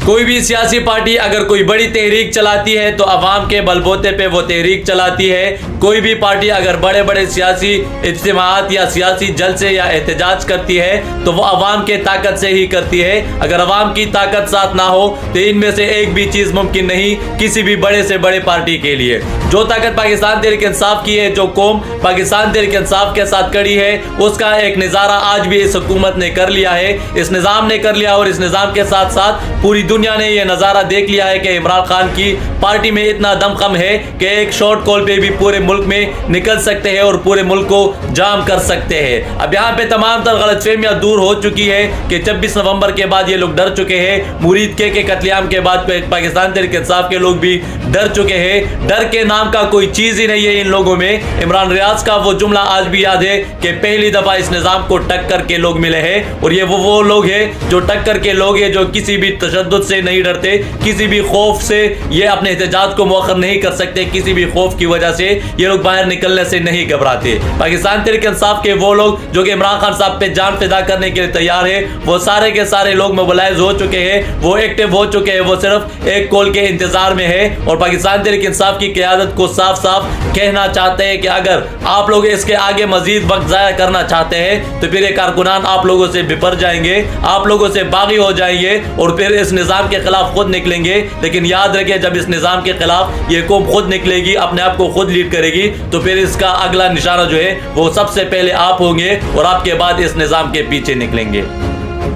कोई भी सियासी पार्टी अगर कोई बड़ी तहरीक चलाती है तो अवाम के बलबूते पे वो तहरीक चलाती है। कोई भी पार्टी अगर बड़े बड़े सियासी इज्तिमात या सियासी जलसे या एहतजाज करती है तो वो अवाम के ताकत से ही करती है। अगर अवाम की ताकत साथ ना हो तो इनमें से एक भी चीज़ मुमकिन नहीं किसी भी बड़े से बड़े पार्टी के लिए। जो ताकत पाकिस्तान तहरीक इंसाफ की है, जो कौम पाकिस्तान तहरीक इंसाफ के साथ खड़ी है, उसका एक नज़ारा आज भी इस हुकूमत ने कर लिया है, इस निज़ाम ने कर लिया। और इस निज़ाम के साथ साथ पूरी दुनिया ने यह नज़ारा देख लिया है कि इमरान खान की पार्टी में इतना दमखम है कि एक शॉर्ट कॉल पे भी पूरे मुल्क में निकल सकते हैं और पूरे मुल्क को जाम कर सकते हैं। अब यहाँ पे तमाम तर गलतफहमियां दूर हो चुकी है कि 26 नवंबर के बाद ये लोग डर चुके हैं। मुरीद के कत्लेआम के बाद पाकिस्तान तहरीक इंसाफ के लोग भी डर चुके हैं। डर के नाम का कोई चीज़ ही नहीं है इन लोगों में। इमरान रियाज का वो जुमला आज भी याद है कि पहली दफ़ा इस निज़ाम को टक्कर के लोग मिले हैं और ये वो लोग हैं जो टक्कर के लोग हैं, जो किसी भी तशद्दुद से नहीं डरते, किसी भी खौफ से ये अपने एहतजाज को मौखर नहीं कर सकते, किसी भी खौफ की वजह से ये लोग बाहर निकलने से नहीं घबराते। पाकिस्तान तहरीक इंसाफ के वो लोग जो कि इमरान खान साहब पे जान फिदा करने के लिए तैयार है, वो सारे के सारे लोग मोबिलाइज हो चुके हैं, वो एक्टिव हो चुके हैं, वो सिर्फ एक कॉल के इंतजार में है। और पाकिस्तान तहरीक इंसाफ की क़यादत को साफ साफ कहना चाहते हैं कि अगर आप लोग इसके आगे मजीद वक्त ज़ाया करना चाहते हैं तो फिर ये कारकुनान आप लोगों से बिपर जाएंगे, आप लोगों से बागी हो जाएंगे और फिर इस निज़ाम के खिलाफ खुद निकलेंगे। लेकिन याद रखिए, जब इस निज़ाम के खिलाफ ये कौम खुद निकलेगी, अपने आप को खुद लीड करेगी, तो फिर इसका अगला निशाना जो है वो सबसे पहले आप होंगे और आपके बाद इस निज़ाम के पीछे निकलेंगे।